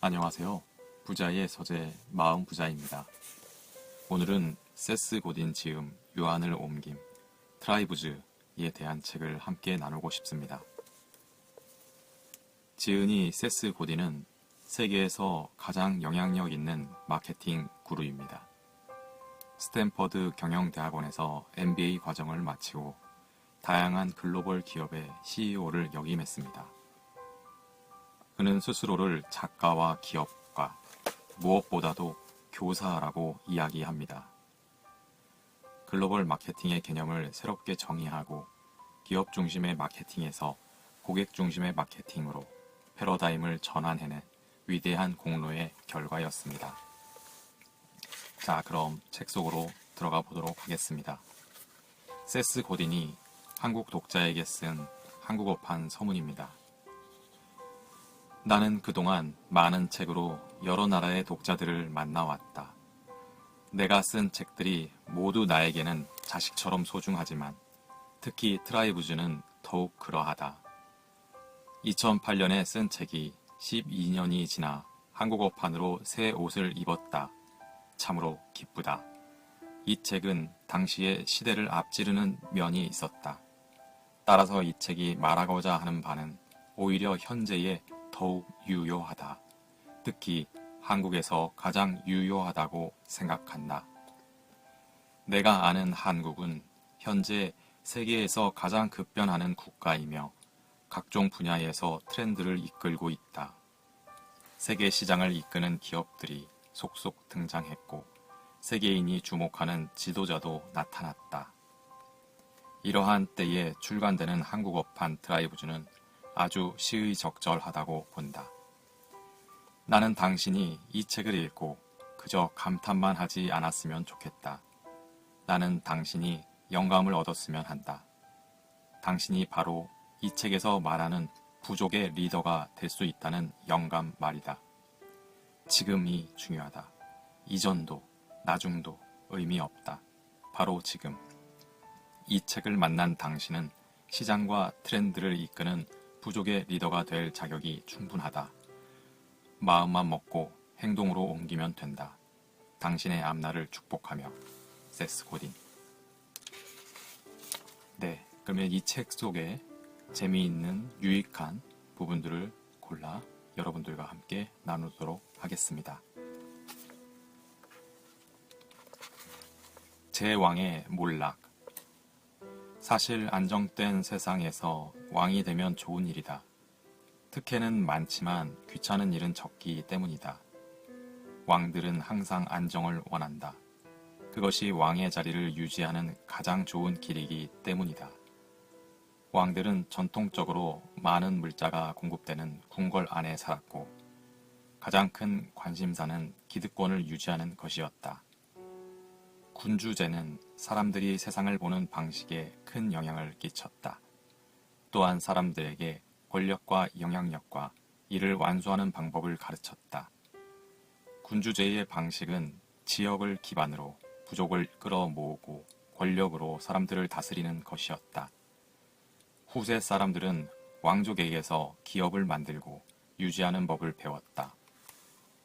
안녕하세요. 부자의 서재 마음부자입니다. 오늘은 세스 고딘 지음 유안을 옮김 트라이브즈에 대한 책을 함께 나누고 싶습니다. 지은이 세스 고딘은 세계에서 가장 영향력 있는 마케팅 구루입니다. 스탠퍼드 경영대학원에서 MBA 과정을 마치고 다양한 글로벌 기업의 CEO를 역임했습니다. 그는 스스로를 작가와 기업가, 무엇보다도 교사라고 이야기합니다. 글로벌 마케팅의 개념을 새롭게 정의하고 기업 중심의 마케팅에서 고객 중심의 마케팅으로 패러다임을 전환해낸 위대한 공로의 결과였습니다. 자, 그럼 책 속으로 들어가 보도록 하겠습니다. 세스 고딘이 한국 독자에게 쓴 한국어판 서문입니다. 나는 그동안 많은 책으로 여러 나라의 독자들을 만나왔다. 내가 쓴 책들이 모두 나에게는 자식처럼 소중하지만 특히 트라이브즈는 더욱 그러하다. 2008년에 쓴 책이 12년이 지나 한국어판으로 새 옷을 입었다. 참으로 기쁘다. 이 책은 당시의 시대를 앞지르는 면이 있었다. 따라서 이 책이 말하고자 하는 바는 오히려 현재의 더욱 유효하다. 특히 한국에서 가장 유효하다고 생각한다. 내가 아는 한국은 현재 세계에서 가장 급변하는 국가이며 각종 분야에서 트렌드를 이끌고 있다. 세계 시장을 이끄는 기업들이 속속 등장했고 세계인이 주목하는 지도자도 나타났다. 이러한 때에 출간되는 한국어판 트라이브즈는 아주 시의적절하다고 본다. 나는 당신이 이 책을 읽고 그저 감탄만 하지 않았으면 좋겠다. 나는 당신이 영감을 얻었으면 한다. 당신이 바로 이 책에서 말하는 부족의 리더가 될 수 있다는 영감 말이다. 지금이 중요하다. 이전도 나중도 의미 없다. 바로 지금. 이 책을 만난 당신은 시장과 트렌드를 이끄는 부족의 리더가 될 자격이 충분하다. 마음만 먹고 행동으로 옮기면 된다. 당신의 앞날을 축복하며. 세스 고딘. 네, 그러면 이 책 속에 재미있는 유익한 부분들을 골라 여러분들과 함께 나누도록 하겠습니다. 제왕의 몰락. 사실 안정된 세상에서 왕이 되면 좋은 일이다. 특혜는 많지만 귀찮은 일은 적기 때문이다. 왕들은 항상 안정을 원한다. 그것이 왕의 자리를 유지하는 가장 좋은 길이기 때문이다. 왕들은 전통적으로 많은 물자가 공급되는 궁궐 안에 살았고 가장 큰 관심사는 기득권을 유지하는 것이었다. 군주제는 사람들이 세상을 보는 방식에 큰 영향을 끼쳤다. 또한 사람들에게 권력과 영향력과 이를 완수하는 방법을 가르쳤다. 군주제의 방식은 지역을 기반으로 부족을 끌어모으고 권력으로 사람들을 다스리는 것이었다. 후세 사람들은 왕족에게서 기업을 만들고 유지하는 법을 배웠다.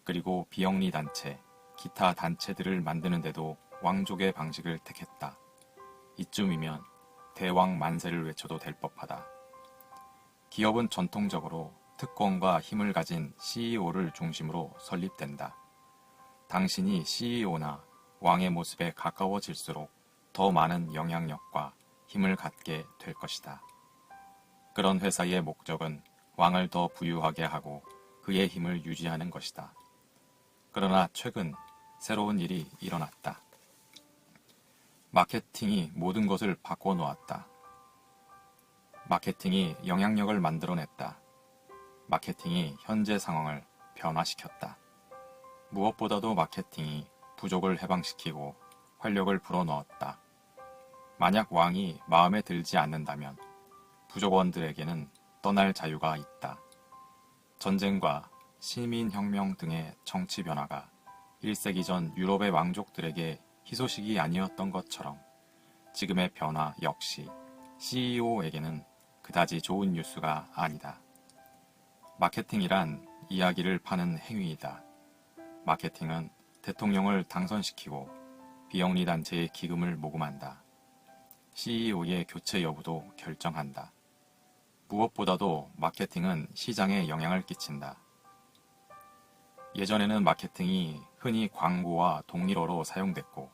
그리고 비영리 단체, 기타 단체들을 만드는데도 왕족의 방식을 택했다. 이쯤이면 대왕 만세를 외쳐도 될 법하다. 기업은 전통적으로 특권과 힘을 가진 CEO를 중심으로 설립된다. 당신이 CEO나 왕의 모습에 가까워질수록 더 많은 영향력과 힘을 갖게 될 것이다. 그런 회사의 목적은 왕을 더 부유하게 하고 그의 힘을 유지하는 것이다. 그러나 최근 새로운 일이 일어났다. 마케팅이 모든 것을 바꿔놓았다. 마케팅이 영향력을 만들어냈다. 마케팅이 현재 상황을 변화시켰다. 무엇보다도 마케팅이 부족을 해방시키고 활력을 불어넣었다. 만약 왕이 마음에 들지 않는다면 부족원들에게는 떠날 자유가 있다. 전쟁과 시민혁명 등의 정치 변화가 1세기 전 유럽의 왕족들에게 희소식이 아니었던 것처럼 지금의 변화 역시 CEO에게는 그다지 좋은 뉴스가 아니다. 마케팅이란 이야기를 파는 행위이다. 마케팅은 대통령을 당선시키고 비영리 단체의 기금을 모금한다. CEO의 교체 여부도 결정한다. 무엇보다도 마케팅은 시장에 영향을 끼친다. 예전에는 마케팅이 흔히 광고와 동일어로 사용됐고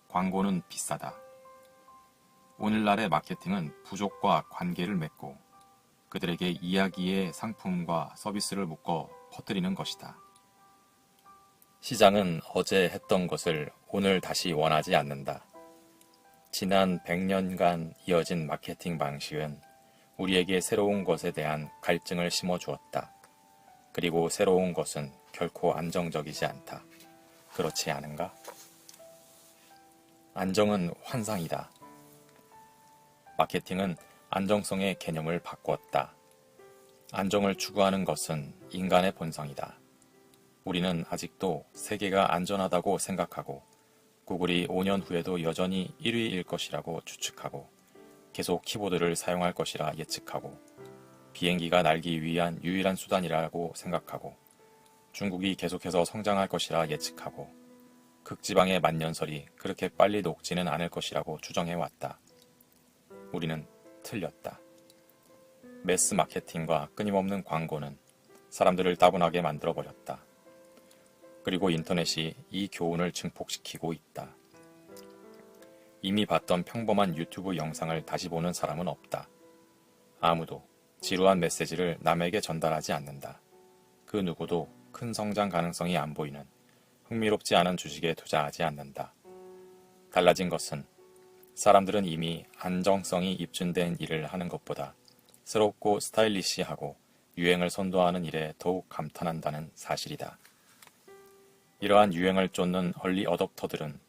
광고는 비싸다. 오늘날의 마케팅은 부족과 관계를 맺고 그들에게 이야기의 상품과 서비스를 묶어 퍼뜨리는 것이다. 시장은 어제 했던 것을 오늘 다시 원하지 않는다. 지난 100년간 이어진 마케팅 방식은 우리에게 새로운 것에 대한 갈증을 심어주었다. 그리고 새로운 것은 결코 안정적이지 않다. 그렇지 않은가? 안정은 환상이다. 마케팅은 안정성의 개념을 바꾸었다. 안정을 추구하는 것은 인간의 본성이다. 우리는 아직도 세계가 안전하다고 생각하고 구글이 5년 후에도 여전히 1위일 것이라고 추측하고 계속 키보드를 사용할 것이라 예측하고 비행기가 날기 위한 유일한 수단이라고 생각하고 중국이 계속해서 성장할 것이라 예측하고 극지방의 만년설이 그렇게 빨리 녹지는 않을 것이라고 추정해왔다. 우리는 틀렸다. 매스 마케팅과 끊임없는 광고는 사람들을 따분하게 만들어버렸다. 그리고 인터넷이 이 교훈을 증폭시키고 있다. 이미 봤던 평범한 유튜브 영상을 다시 보는 사람은 없다. 아무도 지루한 메시지를 남에게 전달하지 않는다. 그 누구도 큰 성장 가능성이 안 보이는 흥미롭지 않은 주식에 투자하지 않는다. 달라진 것은 사람들은 이미 안정성이 입증된 일을 하는 것보다 새롭고 스타일리시하고 유행을 선도하는 일에 더욱 감탄한다는 사실이다. 이러한 유행을 쫓는 얼리 어댑터들은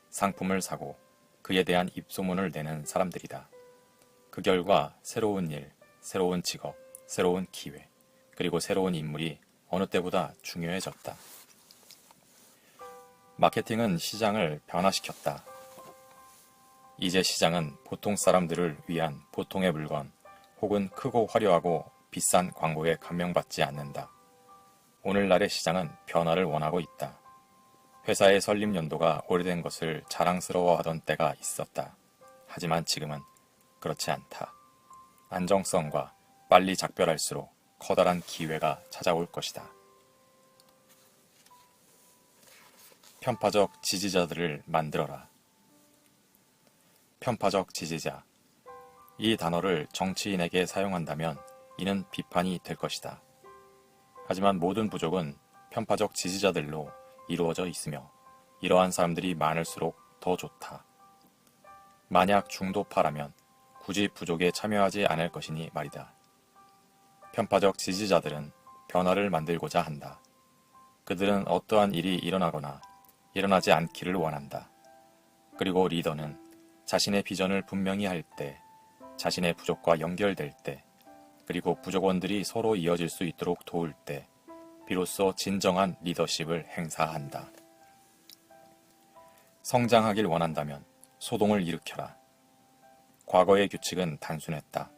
상품을 사고 그에 대한 입소문을 내는 사람들이다. 그 결과 새로운 일, 새로운 직업, 새로운 기회, 그리고 새로운 인물이 어느 때보다 중요해졌다. 마케팅은 시장을 변화시켰다. 이제 시장은 보통 사람들을 위한 보통의 물건 혹은 크고 화려하고 비싼 광고에 감명받지 않는다. 오늘날의 시장은 변화를 원하고 있다. 회사의 설립 연도가 오래된 것을 자랑스러워하던 때가 있었다. 하지만 지금은 그렇지 않다. 안정성과 빨리 작별할수록 커다란 기회가 찾아올 것이다. 편파적 지지자들을 만들어라. 편파적 지지자. 이 단어를 정치인에게 사용한다면 이는 비판이 될 것이다. 하지만 모든 부족은 편파적 지지자들로 이루어져 있으며 이러한 사람들이 많을수록 더 좋다. 만약 중도파라면 굳이 부족에 참여하지 않을 것이니 말이다. 편파적 지지자들은 변화를 만들고자 한다. 그들은 어떠한 일이 일어나거나 일어나지 않기를 원한다. 그리고 리더는 자신의 비전을 분명히 할 때, 자신의 부족과 연결될 때, 그리고 부족원들이 서로 이어질 수 있도록 도울 때, 비로소 진정한 리더십을 행사한다. 성장하길 원한다면 소동을 일으켜라. 과거의 규칙은 단순했다.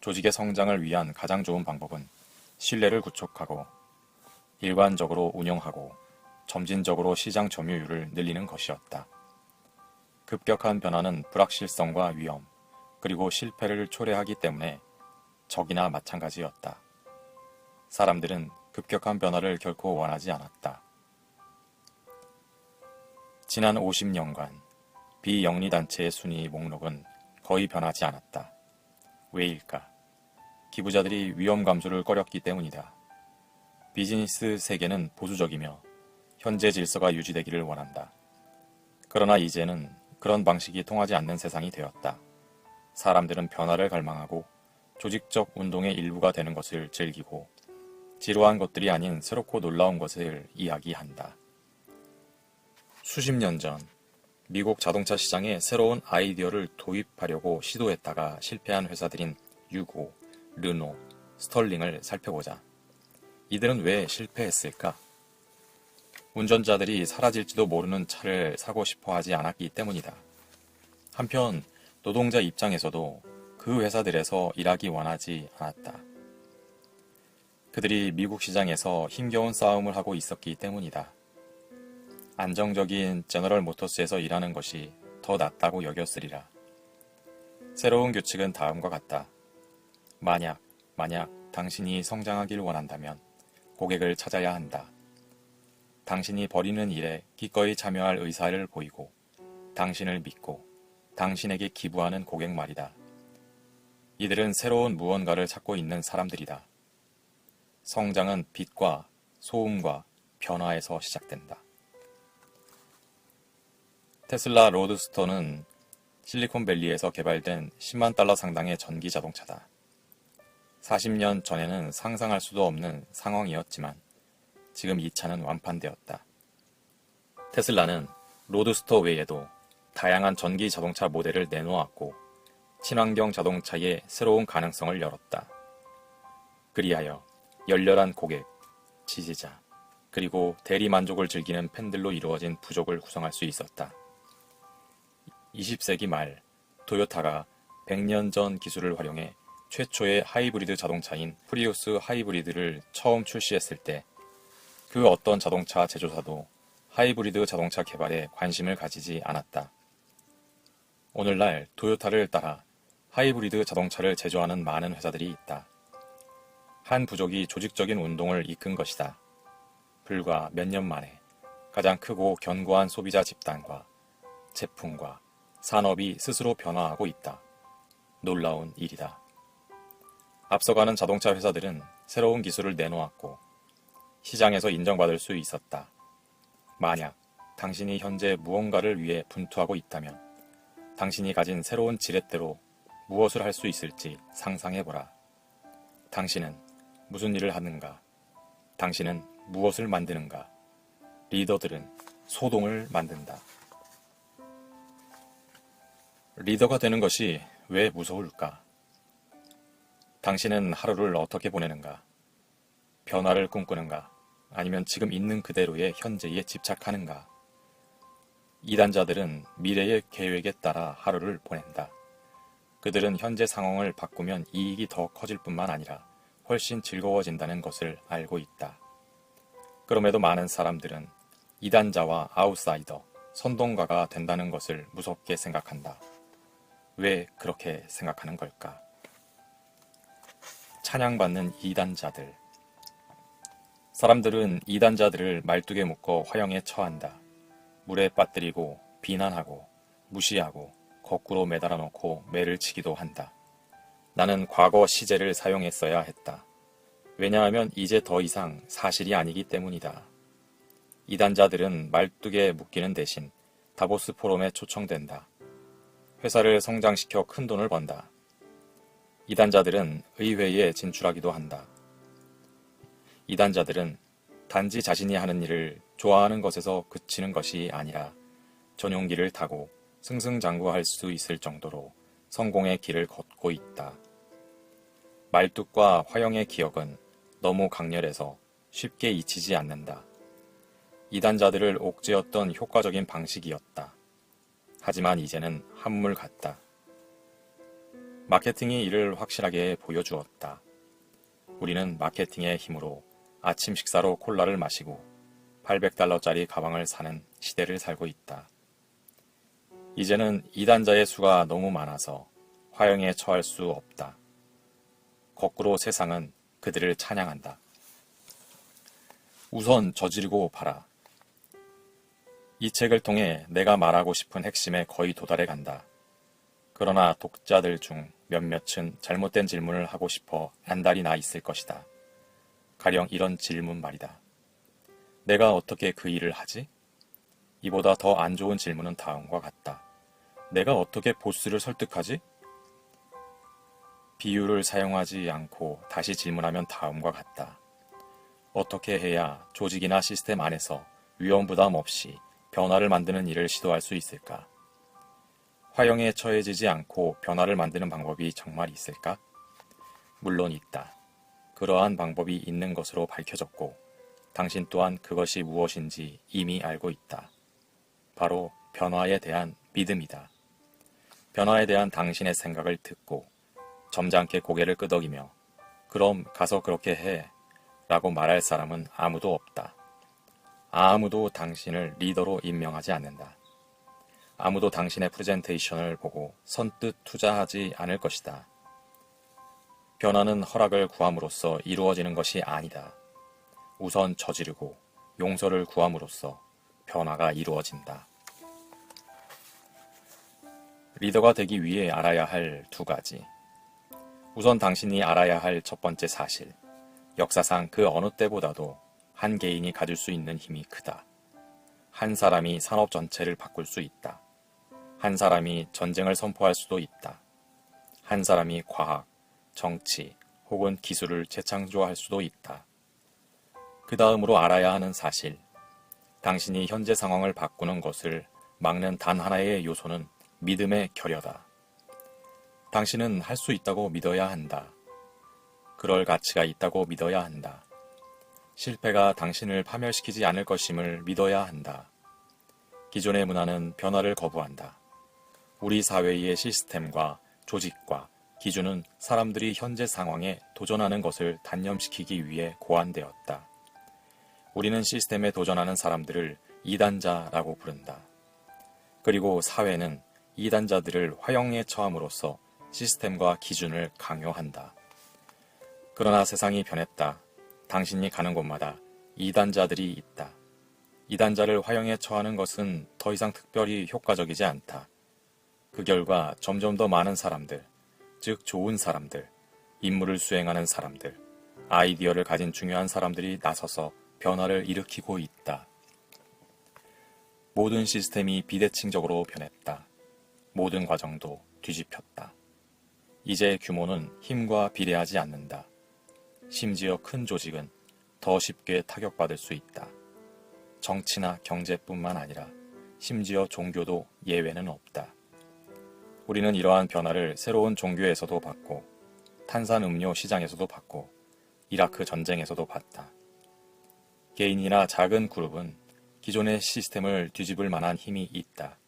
조직의 성장을 위한 가장 좋은 방법은 신뢰를 구축하고 일관적으로 운영하고 점진적으로 시장 점유율을 늘리는 것이었다. 급격한 변화는 불확실성과 위험, 그리고 실패를 초래하기 때문에 적이나 마찬가지였다. 사람들은 급격한 변화를 결코 원하지 않았다. 지난 50년간 비영리단체의 순위 목록은 거의 변하지 않았다. 왜일까? 기부자들이 위험 감수를 꺼렸기 때문이다. 비즈니스 세계는 보수적이며 현재 질서가 유지되기를 원한다. 그러나 이제는 그런 방식이 통하지 않는 세상이 되었다. 사람들은 변화를 갈망하고 조직적 운동의 일부가 되는 것을 즐기고 지루한 것들이 아닌 새롭고 놀라운 것을 이야기한다. 수십 년 전 미국 자동차 시장에 새로운 아이디어를 도입하려고 시도했다가 실패한 회사들인 유고, 르노, 스털링을 살펴보자. 이들은 왜 실패했을까? 운전자들이 사라질지도 모르는 차를 사고 싶어 하지 않았기 때문이다. 한편 노동자 입장에서도 그 회사들에서 일하기 원하지 않았다. 그들이 미국 시장에서 힘겨운 싸움을 하고 있었기 때문이다. 안정적인 제너럴 모터스에서 일하는 것이 더 낫다고 여겼으리라. 새로운 규칙은 다음과 같다. 만약 당신이 성장하길 원한다면 고객을 찾아야 한다. 당신이 벌이는 일에 기꺼이 참여할 의사를 보이고 당신을 믿고 당신에게 기부하는 고객 말이다. 이들은 새로운 무언가를 찾고 있는 사람들이다. 성장은 빛과 소음과 변화에서 시작된다. 테슬라 로드스터는 실리콘밸리에서 개발된 10만 달러 상당의 전기 자동차다. 40년 전에는 상상할 수도 없는 상황이었지만 지금 이 차는 완판되었다. 테슬라는 로드스터 외에도 다양한 전기 자동차 모델을 내놓았고 친환경 자동차의 새로운 가능성을 열었다. 그리하여 열렬한 고객, 지지자, 그리고 대리 만족을 즐기는 팬들로 이루어진 부족을 구성할 수 있었다. 20세기 말 토요타가 100년 전 기술을 활용해 최초의 하이브리드 자동차인 프리우스 하이브리드를 처음 출시했을 때 그 어떤 자동차 제조사도 하이브리드 자동차 개발에 관심을 가지지 않았다. 오늘날 토요타를 따라 하이브리드 자동차를 제조하는 많은 회사들이 있다. 한 부족이 조직적인 운동을 이끈 것이다. 불과 몇 년 만에 가장 크고 견고한 소비자 집단과 제품과 산업이 스스로 변화하고 있다. 놀라운 일이다. 앞서가는 자동차 회사들은 새로운 기술을 내놓았고 시장에서 인정받을 수 있었다. 만약 당신이 현재 무언가를 위해 분투하고 있다면 당신이 가진 새로운 지렛대로 무엇을 할 수 있을지 상상해보라. 당신은 무슨 일을 하는가? 당신은 무엇을 만드는가? 리더들은 소동을 만든다. 리더가 되는 것이 왜 무서울까? 당신은 하루를 어떻게 보내는가? 변화를 꿈꾸는가? 아니면 지금 있는 그대로의 현재에 집착하는가? 이단자들은 미래의 계획에 따라 하루를 보낸다. 그들은 현재 상황을 바꾸면 이익이 더 커질 뿐만 아니라 훨씬 즐거워진다는 것을 알고 있다. 그럼에도 많은 사람들은 이단자와 아웃사이더, 선동가가 된다는 것을 무섭게 생각한다. 왜 그렇게 생각하는 걸까? 찬양받는 이단자들. 사람들은 이단자들을 말뚝에 묶어 화형에 처한다. 물에 빠뜨리고 비난하고 무시하고 거꾸로 매달아 놓고 매를 치기도 한다. 나는 과거 시제를 사용했어야 했다. 왜냐하면 이제 더 이상 사실이 아니기 때문이다. 이단자들은 말뚝에 묶이는 대신 다보스 포럼에 초청된다. 회사를 성장시켜 큰 돈을 번다. 이단자들은 의회에 진출하기도 한다. 이단자들은 단지 자신이 하는 일을 좋아하는 것에서 그치는 것이 아니라 전용기를 타고 승승장구할 수 있을 정도로 성공의 길을 걷고 있다. 말뚝과 화형의 기억은 너무 강렬해서 쉽게 잊히지 않는다. 이단자들을 옥죄었던 효과적인 방식이었다. 하지만 이제는 한물 같다. 마케팅이 이를 확실하게 보여주었다. 우리는 마케팅의 힘으로 아침 식사로 콜라를 마시고 $800짜리 가방을 사는 시대를 살고 있다. 이제는 이단자의 수가 너무 많아서 화형에 처할 수 없다. 거꾸로 세상은 그들을 찬양한다. 우선 저지르고 봐라. 이 책을 통해 내가 말하고 싶은 핵심에 거의 도달해 간다. 그러나 독자들 중 몇몇은 잘못된 질문을 하고 싶어 안달이 나 있을 것이다. 가령 이런 질문 말이다. 내가 어떻게 그 일을 하지? 이보다 더 안 좋은 질문은 다음과 같다. 내가 어떻게 보스를 설득하지? 비유를 사용하지 않고 다시 질문하면 다음과 같다. 어떻게 해야 조직이나 시스템 안에서 위험 부담 없이 변화를 만드는 일을 시도할 수 있을까? 화형에 처해지지 않고 변화를 만드는 방법이 정말 있을까? 물론 있다. 그러한 방법이 있는 것으로 밝혀졌고 당신 또한 그것이 무엇인지 이미 알고 있다. 바로 변화에 대한 믿음이다. 변화에 대한 당신의 생각을 듣고 점잖게 고개를 끄덕이며 그럼 가서 그렇게 해 라고 말할 사람은 아무도 없다. 아무도 당신을 리더로 임명하지 않는다. 아무도 당신의 프레젠테이션을 보고 선뜻 투자하지 않을 것이다. 변화는 허락을 구함으로써 이루어지는 것이 아니다. 우선 저지르고 용서를 구함으로써 변화가 이루어진다. 리더가 되기 위해 알아야 할 두 가지. 우선 당신이 알아야 할 첫 번째 사실. 역사상 그 어느 때보다도 한 개인이 가질 수 있는 힘이 크다. 한 사람이 산업 전체를 바꿀 수 있다. 한 사람이 전쟁을 선포할 수도 있다. 한 사람이 과학, 정치 혹은 기술을 재창조할 수도 있다. 그 다음으로 알아야 하는 사실. 당신이 현재 상황을 바꾸는 것을 막는 단 하나의 요소는 믿음의 결여다. 당신은 할 수 있다고 믿어야 한다. 그럴 가치가 있다고 믿어야 한다. 실패가 당신을 파멸시키지 않을 것임을 믿어야 한다. 기존의 문화는 변화를 거부한다. 우리 사회의 시스템과 조직과 기준은 사람들이 현재 상황에 도전하는 것을 단념시키기 위해 고안되었다. 우리는 시스템에 도전하는 사람들을 이단자라고 부른다. 그리고 사회는 이단자들을 화형에 처함으로써 시스템과 기준을 강요한다. 그러나 세상이 변했다. 당신이 가는 곳마다 이단자들이 있다. 이단자를 화형에 처하는 것은 더 이상 특별히 효과적이지 않다. 그 결과 점점 더 많은 사람들, 즉 좋은 사람들, 임무를 수행하는 사람들, 아이디어를 가진 중요한 사람들이 나서서 변화를 일으키고 있다. 모든 시스템이 비대칭적으로 변했다. 모든 과정도 뒤집혔다. 이제 규모는 힘과 비례하지 않는다. 심지어 큰 조직은 더 쉽게 타격받을 수 있다. 정치나 경제뿐만 아니라 심지어 종교도 예외는 없다. 우리는 이러한 변화를 새로운 종교에서도 봤고, 탄산음료 시장에서도 봤고, 이라크 전쟁에서도 봤다. 개인이나 작은 그룹은 기존의 시스템을 뒤집을 만한 힘이 있다.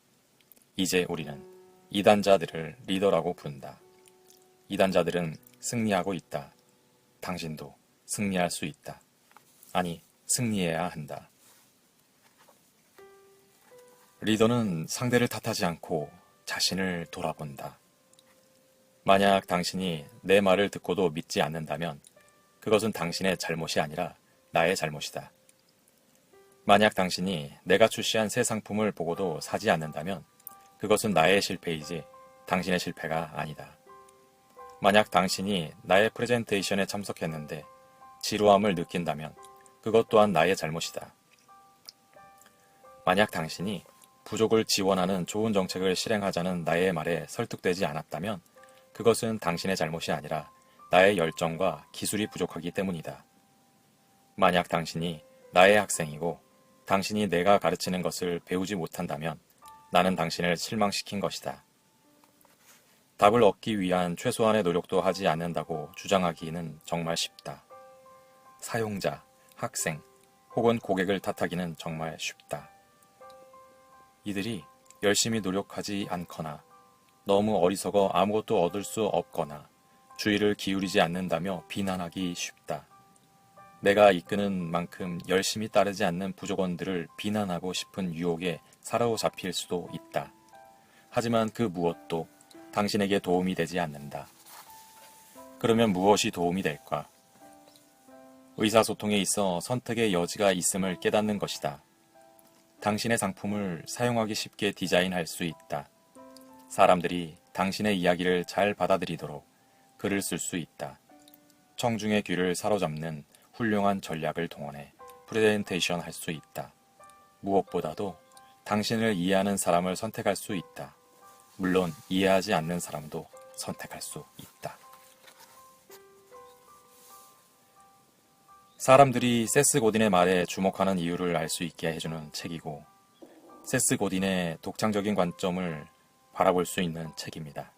이제 우리는 이단자들을 리더라고 부른다. 이단자들은 승리하고 있다. 당신도 승리할 수 있다. 아니, 승리해야 한다. 리더는 상대를 탓하지 않고 자신을 돌아본다. 만약 당신이 내 말을 듣고도 믿지 않는다면 그것은 당신의 잘못이 아니라 나의 잘못이다. 만약 당신이 내가 출시한 새 상품을 보고도 사지 않는다면 그것은 나의 실패이지 당신의 실패가 아니다. 만약 당신이 나의 프레젠테이션에 참석했는데 지루함을 느낀다면 그것 또한 나의 잘못이다. 만약 당신이 부족을 지원하는 좋은 정책을 실행하자는 나의 말에 설득되지 않았다면 그것은 당신의 잘못이 아니라 나의 열정과 기술이 부족하기 때문이다. 만약 당신이 나의 학생이고 당신이 내가 가르치는 것을 배우지 못한다면 나는 당신을 실망시킨 것이다. 답을 얻기 위한 최소한의 노력도 하지 않는다고 주장하기는 정말 쉽다. 사용자, 학생, 혹은 고객을 탓하기는 정말 쉽다. 이들이 열심히 노력하지 않거나 너무 어리석어 아무것도 얻을 수 없거나 주의를 기울이지 않는다며 비난하기 쉽다. 내가 이끄는 만큼 열심히 따르지 않는 부족원들을 비난하고 싶은 유혹에 사로잡힐 수도 있다. 하지만 그 무엇도 당신에게 도움이 되지 않는다. 그러면 무엇이 도움이 될까? 의사소통에 있어 선택의 여지가 있음을 깨닫는 것이다. 당신의 상품을 사용하기 쉽게 디자인할 수 있다. 사람들이 당신의 이야기를 잘 받아들이도록 글을 쓸 수 있다. 청중의 귀를 사로잡는 훌륭한 전략을 동원해 프레젠테이션 할 수 있다. 무엇보다도 당신을 이해하는 사람을 선택할 수 있다. 물론 이해하지 않는 사람도 선택할 수 있다. 사람들이 세스 고딘의 말에 주목하는 이유를 알 수 있게 해주는 책이고 세스 고딘의 독창적인 관점을 바라볼 수 있는 책입니다.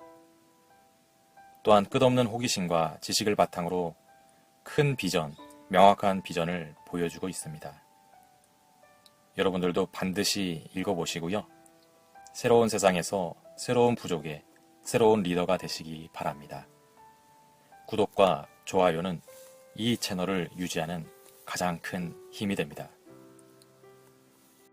또한 끝없는 호기심과 지식을 바탕으로 큰 비전, 명확한 비전을 보여주고 있습니다. 여러분들도 반드시 읽어보시고요. 새로운 세상에서 새로운 부족의 새로운 리더가 되시기 바랍니다. 구독과 좋아요는 이 채널을 유지하는 가장 큰 힘이 됩니다.